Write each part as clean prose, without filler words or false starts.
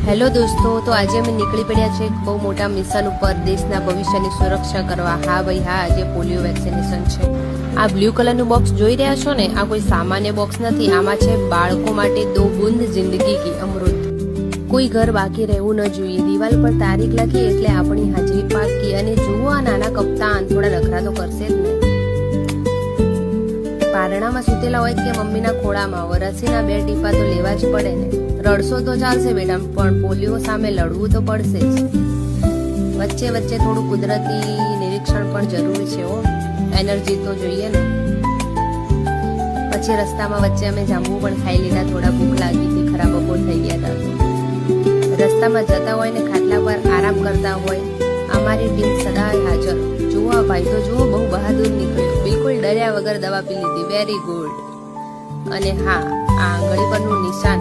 Hello દોસ્તો, તો આજે અમે નીકળી પડ્યા છે એક બહુ મોટા મિશન ઉપર દેશના ભવિષ્યની સુરક્ષા કરવા. હા ભાઈ હા, આજે પોલિયો વેક્સિનેશન છે. આ બ્લુ કલરનું બોક્સ જોઈ રહ્યા છો ને, આ કોઈ સામાન્ય બોક્સ નથી. આમાં છે બાળકો માટે 2 બૂંદ જિંદગી કી અમૃત. કોઈ ઘર બાકી રહેવું ન જોઈએ. દિવાલ પર તારીખ લખી એટલે આપણી હાજરી પાકી. અને જુઓ આ નાના કપ્તાન થોડા નખરા તો કરશે જ ને. પારણામાં સૂતેલા હોય કે મમ્મીના ખોળામાં, રસીના 2 ટીપા તો લેવા જ પડે ને. રડશો તો ચાલશે બેટા, પણ પોલિયો સામે લડવું તો પડશે જ. વચ્ચે વચ્ચે થોડું કુદરતી નિરીક્ષણ પણ જરૂરી છે. એનર્જી તો જોઈએ ને. પછી રસ્તામાં વચ્ચે અમે જાંબુ પણ ખાઈ લીધા. થોડા ભૂખ લાગી હતી, ખરાબ બપોર થઈ ગયા હતા. રસ્તામાં જતા હોય ને ખાટલા પર આરામ કરતા હોય, અમારી ટીમ સદાય હાજર. જુઓ આ ભાઈ તો જુઓ, બહુ બહાદુર નીકળ્યો. બિલકુલ ડર્યા વગર દવા પી લીધી. Very good. અને હા, આ આંગળી પરનું નિશાન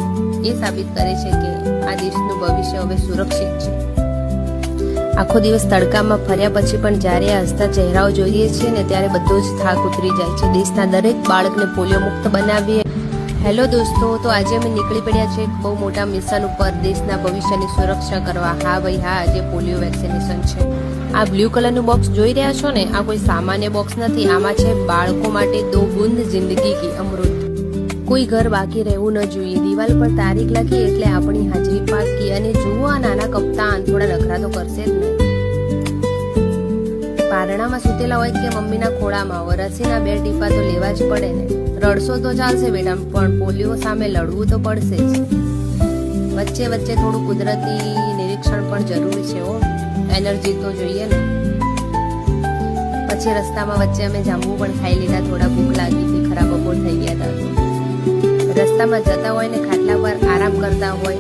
એ સાબિત કરે છે કે આ દેશનું ભવિષ્ય હવે સુરક્ષિત છે. આખો દિવસ તડકામાં ફર્યા પછી પણ જ્યારે આ હસતા ચહેરાઓ જોઈએ છીએ ને, ત્યારે બધો જ થાક ઉતરી જાય છે. દેશના દરેક બાળકને પોલિયો મુક્ત બનાવીએ. હેલો દોસ્તો, તો આજે અમે નીકળી પડ્યા છે એક બહુ મોટા મિશન ઉપર દેશના ભવિષ્યની સુરક્ષા કરવા. હા ભાઈ હા, આજે પોલિયો વેક્સિનેશન છે. આ બ્લુ કલરનું બોક્સ જોઈ રહ્યા છો ને, આ કોઈ સામાન્ય બોક્સ નથી. આમાં છે બાળકો માટે 2 બૂંદ જિંદગી કી અમૃત. કોઈ ઘર બાકી રહેવું ન જોઈએ. દિવાલ પર તારીખ લખી એટલે આપણી હાજરી પાકી. અને જુઓ આ નાના કપ્તાન થોડા નખરા તો કરશે જ ને. પારણામાં સૂતેલા હોય કે મમ્મીના ખોળામાં, રસીના 2 ટીપા તો લેવા જ પડે ને. રડશો તો ચાલશે બેટા, પણ પોલિયો સામે લડવું તો પડશે જ. વચ્ચે વચ્ચે થોડું કુદરતી નિરીક્ષણ પણ જરૂરી છે. એનર્જી તો જોઈએ ને. પછી રસ્તામાં વચ્ચે અમે જાંબુ પણ ખાઈ લીધા. થોડા ભૂખ લાગી હતી, ખરાબ બપોર થઈ ગયા હતા. રસ્તામાં જતા હોય ને ખાટલા પર આરામ કરતા હોય,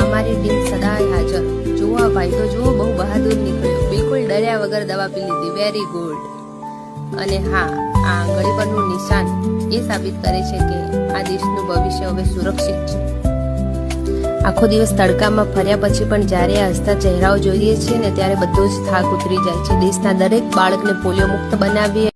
અમારી ટીમ સદાય હાજર. જુઓ આ ભાઈ તો જુઓ, બહુ બહાદુર નીકળ્યો. બિલકુલ ડર્યા વગર દવા પી લીધી. Very good. અને હા, આ આંગળી પરનું નિશાન એ સાબિત કરે છે કે આ દેશનું ભવિષ્ય હવે સુરક્ષિત છે. આખો દિવસ તડકામાં ફર્યા પછી પણ જ્યારે આ હસતા ચહેરાઓ જોઈએ છીએ ને, ત્યારે બધો જ થાક ઉતરી જાય છે. દેશના દરેક બાળકને પોલિયો મુક્ત બનાવીએ.